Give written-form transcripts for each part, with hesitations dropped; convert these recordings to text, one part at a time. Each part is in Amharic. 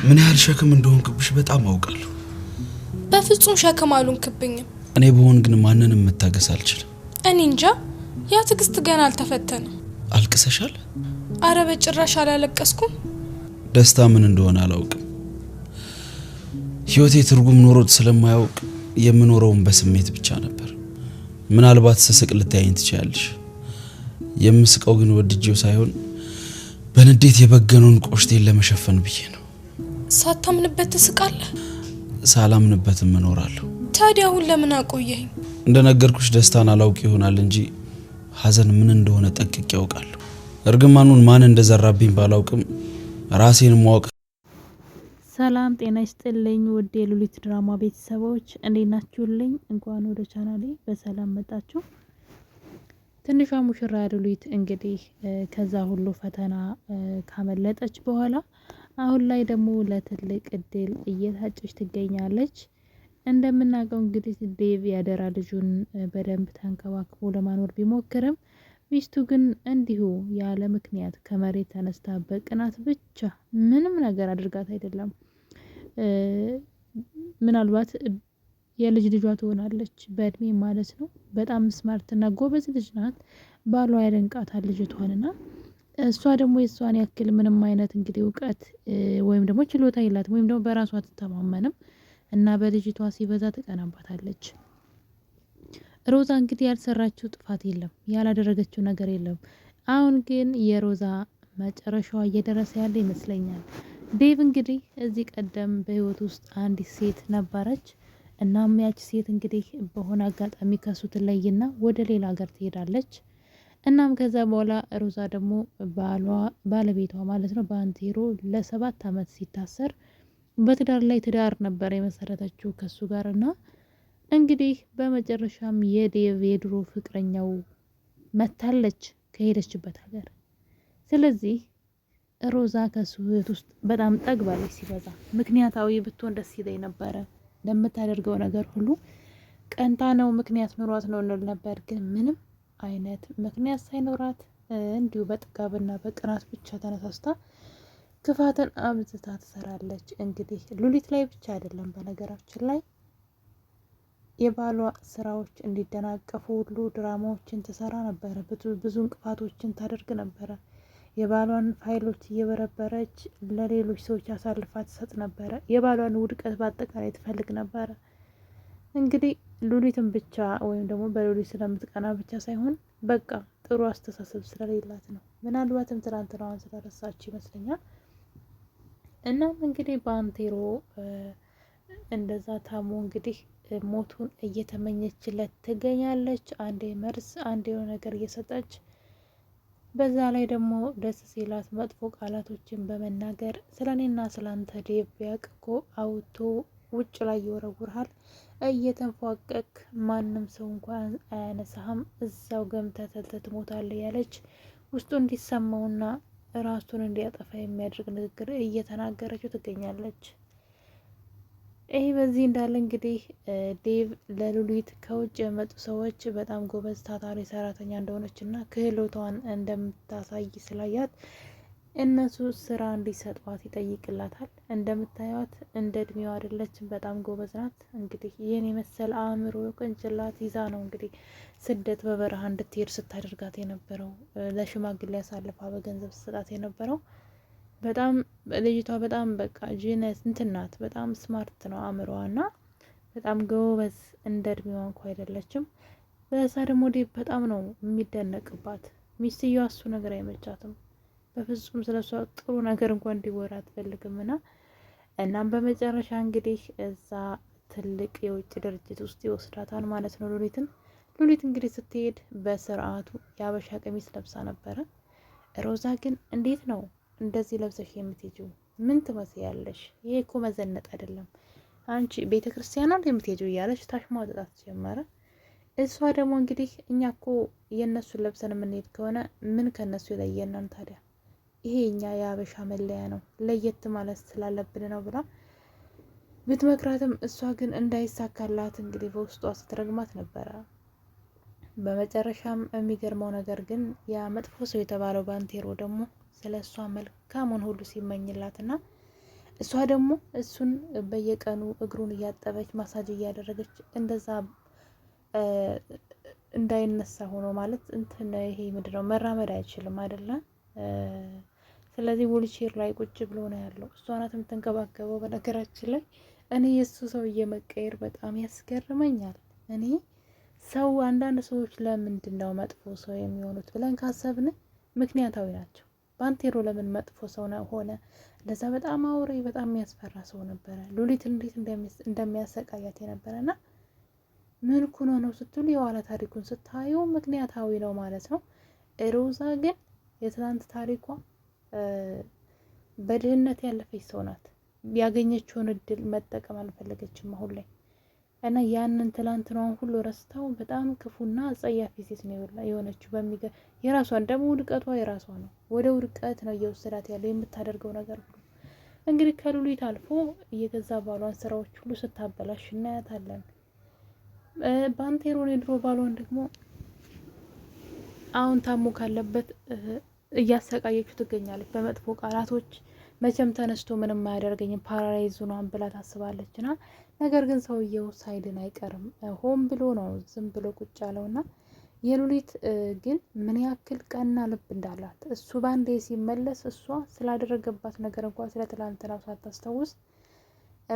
ምን ያህል ሸክም እንደሆንክብሽ በጣም አውቃለሁ። በፍጹም ሸክም አልሆንክብኝም። እኔ በሆን ግን ማንንም መታገስ አልችልም። እኔ እንጃ፣ ያ ትዕግስት ገና አልተፈተነም። አልቅሰሻል? አረ በጭራሽ አላለቀስኩም። ደስታ ምን እንደሆነ አላውቅም። ህይወቴ ትርጉም ኖሮት ስለማያውቅ የምኖረውን በስሜት ብቻ ነበር። ምናልባት ስስቅ ልታይኝ ትችያለሽ። የምስቀው ግን ወድጄው ሳይሆን በንዴት የበገነውን ቆሽቴን ለመሸፈን ብዬ ነው። ሳታምንበት ትስቃለህ? ሳላምንበትም እኖራለሁ። ታዲያ አሁን ለምን አቆየኝ? እንደነገርኩሽ ደስታን አላውቅ ይሆናል እንጂ ሀዘን ምን እንደሆነ ጠንቅቄ ያውቃለሁ። እርግማኑን ማን እንደዘራብኝ ባላውቅም ራሴን ማወቅ። ሰላም ጤና ይስጥልኝ ውድ የሉሊት ድራማ ቤተሰቦች እንዴት ናችሁልኝ? እንኳን ወደ ቻናሌ በሰላም መጣችሁ። ትንሿ ሙሽራ ሉሊት እንግዲህ ከዛ ሁሉ ፈተና ካመለጠች በኋላ አሁን ላይ ደግሞ ለትልቅ እድል እየታጨች ትገኛለች። እንደምናውቀው እንግዲህ ዴቭ ያደራ ልጁን በደንብ ተንከባክቦ ለማኖር ቢሞክርም ሚስቱ ግን እንዲሁ ያለ ምክንያት ከመሬት ተነስታ በቅናት ብቻ ምንም ነገር አድርጋት አይደለም። ምናልባት የልጅ ልጇ ትሆናለች በእድሜ ማለት ነው። በጣም ስማርትና ጎበዝ ልጅ ናት። ባሏ ያደንቃታል ልጅቷንና እሷ ደግሞ የሷን ያክል ምንም አይነት እንግዲህ እውቀት ወይም ደግሞ ችሎታ የላትም ወይም ደግሞ በራሷ አትተማመንም እና በልጅቷ ሲበዛ ትቀናባታለች። ሮዛ እንግዲህ ያልሰራችው ጥፋት የለም፣ ያላደረገችው ነገር የለም። አሁን ግን የሮዛ መጨረሻዋ እየደረሰ ያለ ይመስለኛል። ዴቭ እንግዲህ እዚህ ቀደም በህይወት ውስጥ አንዲት ሴት ነበረች። እናም ያች ሴት እንግዲህ በሆነ አጋጣሚ ከሱ ትለይና ወደ ሌላ ሀገር ትሄዳለች። እናም ከዛ በኋላ ሮዛ ደግሞ ባለቤቷ ማለት ነው ባንቴሮ ለ7 አመት ሲታሰር በትዳር ላይ ትዳር ነበር የመሰረተችው ከሱ ጋር እና እንግዲህ በመጨረሻም የዴቭ የድሮ ፍቅረኛው መታለች ከሄደችበት ሀገር። ስለዚህ ሮዛ ከሱ ህይወት ውስጥ በጣም ጠግባለች ሲበዛ። ምክንያታዊ ብትሆን ደስ ይለኝ ነበረ። ለምታደርገው ነገር ሁሉ ቀንታ ነው ምክንያት ኑሯት ነው እንል ነበር። ግን ምንም አይነት ምክንያት ሳይኖራት እንዲሁ በጥጋብና በቅናት ብቻ ተነሳስታ ክፋትን አብዝታ ትሰራለች። እንግዲህ ሉሊት ላይ ብቻ አይደለም በነገራችን ላይ የባሏ ስራዎች እንዲደናቀፉ ሁሉ ድራማዎችን ትሰራ ነበረ። ብዙ እንቅፋቶችን ታደርግ ነበረ። የባሏን ፋይሎች እየበረበረች ለሌሎች ሰዎች አሳልፋ ትሰጥ ነበረ። የባሏን ውድቀት በአጠቃላይ ትፈልግ ነበረ። እንግዲህ ሉሊትን ብቻ ወይም ደግሞ በሉሊት ስለምትቀና ብቻ ሳይሆን በቃ ጥሩ አስተሳሰብ ስለሌላት ነው። ምናልባትም ትናንትናዋን ስለረሳች ይመስለኛል። እናም እንግዲህ ባንቴሮ እንደዛ ታሞ እንግዲህ ሞቱን እየተመኘችለት ትገኛለች። አንዴ መርዝ አንዴ የሆነ ነገር እየሰጠች በዛ ላይ ደግሞ ደስ ሲላት መጥፎ ቃላቶችን በመናገር ስለኔና ስላንተ ዴቭ ቢያውቅ እኮ አውቶ ውጭ ላይ ይወረውርሃል፣ እየተንፏቀቅ ማንም ሰው እንኳን አያነሳህም፣ እዛው ገምተህ ትሞታለህ ያለች ውስጡ እንዲሰማውና ራሱን እንዲያጠፋ የሚያደርግ ንግግር እየተናገረችው ትገኛለች። ይህ በዚህ እንዳለ እንግዲህ ዴቭ ለሉሊት ከውጭ የመጡ ሰዎች በጣም ጎበዝ ታታሪ ሰራተኛ እንደሆነች እና ክህሎቷን እንደምታሳይ ስላያት እነሱ ስራ እንዲሰጧት ይጠይቅላታል። እንደምታዩት እንደ እድሜዋ አይደለችም፣ በጣም ጎበዝ ናት። እንግዲህ ይህን የመሰለ አእምሮ ቅንጭላት ይዛ ነው እንግዲህ ስደት በበረሃ እንድትሄድ ስታደርጋት የነበረው፣ ለሽማግሌ አሳልፋ በገንዘብ ስጣት የነበረው። በጣም ልጅቷ በጣም በቃ ጂነስ እንትን ናት። በጣም ስማርት ነው አእምሮዋ እና በጣም ጎበዝ እንደ እድሜዋ እንኳ አይደለችም። በዛ ደግሞ ዴቭ በጣም ነው የሚደነቅባት። ሚስትየዋ እሱ ነገር አይመቻትም በፍጹም። ስለሷ ጥሩ ነገር እንኳን እንዲወራ አትፈልግም። እናም በመጨረሻ እንግዲህ እዛ ትልቅ የውጭ ድርጅት ውስጥ ይወስዳታል ማለት ነው ሉሊትን። ሉሊት እንግዲህ ስትሄድ በስርዓቱ የአበሻ ቀሚስ ለብሳ ነበረ። ሮዛ ግን እንዴት ነው እንደዚህ ለብሰሽ የምትሄጂው? ምን ትመስያለሽ? ይሄ እኮ መዘነጥ አይደለም፣ አንቺ ቤተ ክርስቲያን አንድ የምትሄጂው እያለች ታሽሟጥጣት ጀመረ። እሷ ደግሞ እንግዲህ እኛ እኮ የእነሱን ለብሰን የምንሄድ ከሆነ ምን ከእነሱ ይለየናል ታዲያ? ይሄ እኛ የአበሻ መለያ ነው፣ ለየት ማለት ስላለብን ነው ብላ ብትመክራትም እሷ ግን እንዳይሳካላት እንግዲህ በውስጧ ስትረግማት ነበረ። በመጨረሻም የሚገርመው ነገር ግን ያ መጥፎ ሰው የተባለው ባንቴሮ ደግሞ ስለ እሷ መልካሙን ሁሉ ሲመኝላትና እሷ ደግሞ እሱን በየቀኑ እግሩን እያጠበች ማሳጅ እያደረገች እንደዛ እንዳይነሳ ሆኖ ማለት እንትን ይሄ ምንድነው መራመድ አይችልም አይደለ? ስለዚህ ዊልቼር ላይ ቁጭ ብሎ ነው ያለው። እሷ ናት የምትንከባከበው። በነገራችን ላይ እኔ የእሱ ሰውዬ መቀየር በጣም ያስገርመኛል። እኔ ሰው አንዳንድ ሰዎች ለምንድን ነው መጥፎ ሰው የሚሆኑት ብለን ካሰብን ምክንያታዊ ናቸው። ባንቴሮ ለምን መጥፎ ሰው ሆነ? እንደዛ በጣም አውሬ፣ በጣም የሚያስፈራ ሰው ነበረ። ሉሊት እንዴት እንደሚያሰቃያት የነበረና ምን ኩኖ ነው ስትሉ የኋላ ታሪኩን ስታዩ ምክንያታዊ ነው ማለት ነው። ሮዛ ግን የትናንት ታሪኳ በድህነት ያለፈች ሰው ናት። ያገኘችውን እድል መጠቀም አልፈለገችም አሁን ላይ እና ያንን ትላንትናውን ሁሉ ረስታው በጣም ክፉና አጸያፊ ሴት ነው የሆነችው። የራሷን ደግሞ ውድቀቷ የራሷ ነው። ወደ ውድቀት ነው እየወሰዳት ያለው የምታደርገው ነገር ሁሉ። እንግዲህ ከሉሊት አልፎ እየገዛ ባሏን ስራዎች ሁሉ ስታበላሽ እናያታለን። ባንቴሮን የድሮ ባሏን ደግሞ አሁን ታሞ ካለበት እያሰቃየችው ትገኛለች በመጥፎ ቃላቶች። መቼም ተነስቶ ምንም አያደርገኝም ፓራላይዝ ሆኗን ብላ ታስባለች ና ነገር ግን ሰውየው ሳይድን አይቀርም። ሆን ብሎ ነው ዝም ብሎ ቁጭ ያለውና የሉሊት ግን ምን ያክል ቀና ልብ እንዳላት እሱ ባንዴ ሲመለስ እሷ ስላደረገባት ነገር እንኳን ስለ ትላንትናው ሳታስታውስ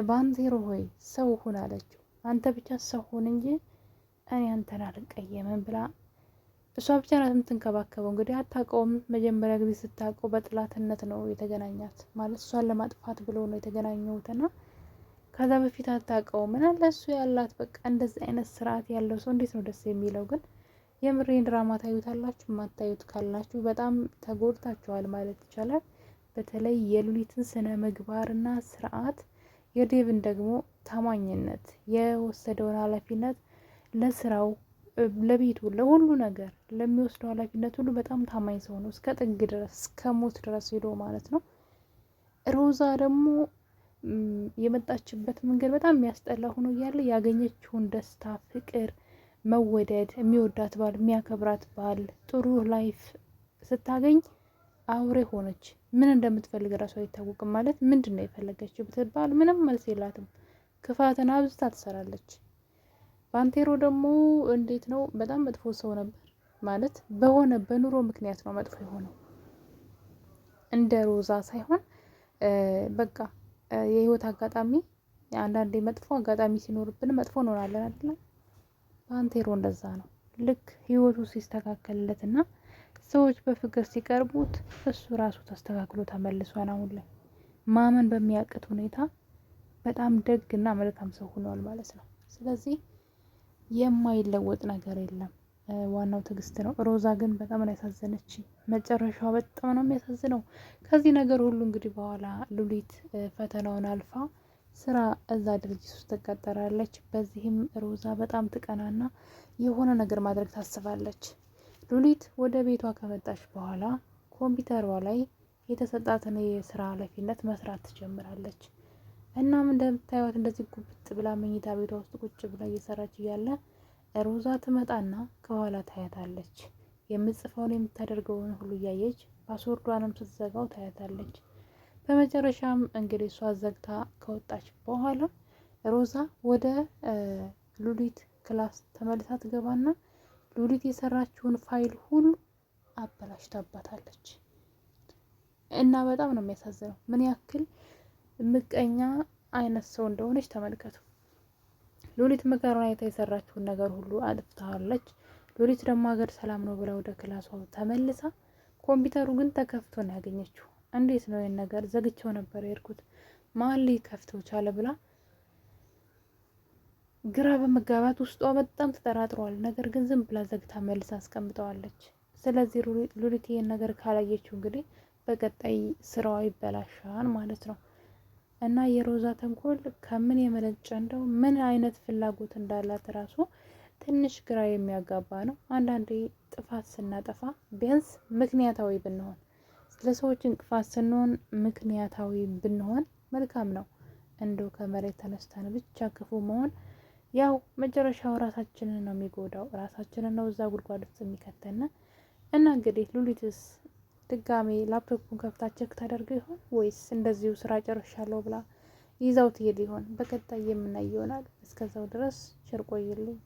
ባንቴሮ ሆይ ሰው ሁን አለችው። አንተ ብቻ ሰው ሁን እንጂ እኔ አንተን አልቀየምም ብላ እሷ ብቻ ናት የምትንከባከበው። እንግዲህ አታውቀውም። መጀመሪያ ጊዜ ስታውቀው በጥላትነት ነው የተገናኛት። ማለት እሷን ለማጥፋት ብሎ ነው የተገናኘውትና ከዛ በፊት አታውቀውም። ምን አለ እሱ ያላት በቃ እንደዚህ አይነት ስርዓት ያለው ሰው እንዴት ነው ደስ የሚለው። ግን የምሬን ድራማ ታዩታላችሁ። የማታዩት ካላችሁ በጣም ተጎድታችኋል ማለት ይቻላል። በተለይ የሉሊትን ስነ ምግባርና ስርዓት፣ የዴቭን ደግሞ ታማኝነት፣ የወሰደውን ኃላፊነት ለስራው፣ ለቤቱ፣ ለሁሉ ነገር ለሚወስደው ኃላፊነት ሁሉ በጣም ታማኝ ሰው ነው። እስከ ጥግ ድረስ እስከ ሞት ድረስ ሄዶ ማለት ነው። ሮዛ ደግሞ የመጣችበት መንገድ በጣም የሚያስጠላ ሆኖ እያለ ያገኘችውን ደስታ፣ ፍቅር፣ መወደድ፣ የሚወዳት ባል፣ የሚያከብራት ባል፣ ጥሩ ላይፍ ስታገኝ አውሬ ሆነች። ምን እንደምትፈልግ እራሱ አይታወቅም። ማለት ምንድን ነው የፈለገችው ብትባል ምንም መልስ የላትም። ክፋትን አብዝታ ትሰራለች። ባንቴሮ ደግሞ እንዴት ነው በጣም መጥፎ ሰው ነበር። ማለት በኑሮ ምክንያት ነው መጥፎ የሆነው እንደ ሮዛ ሳይሆን በቃ የህይወት አጋጣሚ፣ አንዳንዴ መጥፎ አጋጣሚ ሲኖርብን መጥፎ እንሆናለን አይደል? ባንቴሮ እንደዛ ነው። ልክ ህይወቱ ሲስተካከልለትና ሰዎች በፍቅር ሲቀርቡት እሱ ራሱ ተስተካክሎ ተመልሷል። አሁን ላይ ማመን በሚያቅት ሁኔታ በጣም ደግና መልካም ሰው ሆኗል ማለት ነው። ስለዚህ የማይለወጥ ነገር የለም። ዋናው ትዕግስት ነው። ሮዛ ግን በጣም ነው ያሳዘነች። መጨረሻዋ በጣም ነው የሚያሳዝነው። ከዚህ ነገር ሁሉ እንግዲህ በኋላ ሉሊት ፈተናውን አልፋ ስራ እዛ ድርጅት ውስጥ ትቀጠራለች። በዚህም ሮዛ በጣም ትቀናና የሆነ ነገር ማድረግ ታስባለች። ሉሊት ወደ ቤቷ ከመጣች በኋላ ኮምፒውተሯ ላይ የተሰጣትን የስራ ኃላፊነት መስራት ትጀምራለች። እናም እንደምታዩት እንደዚህ ጉብጥ ብላ መኝታ ቤቷ ውስጥ ቁጭ ብላ እየሰራች እያለ ሮዛ ትመጣና ከኋላ ታያታለች። የምጽፈውን የምታደርገውን ሁሉ እያየች ፓስወርዷንም ስትዘጋው ታያታለች። በመጨረሻም እንግዲህ እሷ ዘግታ ከወጣች በኋላ ሮዛ ወደ ሉሊት ክላስ ተመልሳ ትገባና ሉሊት የሰራችውን ፋይል ሁሉ አበላሽታባታለች። እና በጣም ነው የሚያሳዝነው። ምን ያክል ምቀኛ አይነት ሰው እንደሆነች ተመልከቱ። ሉሊት መከራውን አይታ የሰራችውን ነገር ሁሉ አጥፍታለች። ሉሊት ደግሞ ሀገር ሰላም ነው ብላ ወደ ክላሷ ተመልሳ ኮምፒውተሩ ግን ተከፍቶ ነው ያገኘችው። እንዴት ነው ይሄን ነገር ዘግቼው ነበር የሄድኩት ማን ሊከፍተው ቻለ ብላ ግራ በመጋባት ውስጧ በጣም ተጠራጥሯል። ነገር ግን ዝም ብላ ዘግታ መልሳ አስቀምጠዋለች። ስለዚህ ሉሊት ይሄን ነገር ካላየችው እንግዲህ በቀጣይ ስራዋ ይበላሻል ማለት ነው። እና የሮዛ ተንኮል ከምን የመነጨ እንደው ምን አይነት ፍላጎት እንዳላት ራሱ ትንሽ ግራ የሚያጋባ ነው። አንዳንዴ ጥፋት ስናጠፋ ቢያንስ ምክንያታዊ ብንሆን፣ ለሰዎች እንቅፋት ስንሆን ምክንያታዊ ብንሆን መልካም ነው። እንደው ከመሬት ተነስተን ብቻ ክፉ መሆን ያው መጨረሻው ራሳችንን ነው የሚጎዳው፣ ራሳችንን ነው እዛ ጉድጓድ ውስጥ የሚከተና እና እንግዲህ ሉሊትስ ድጋሜ ላፕቶፑን ከፍታ ቼክ ታደርገው ይሆን ወይስ እንደዚሁ ስራ ጨርሻለሁ ብላ ይዛው ትሄድ ይሆን? በቀጣይ የምናይ ይሆናል። እስከዛው ድረስ ቸር ቆይልኝ።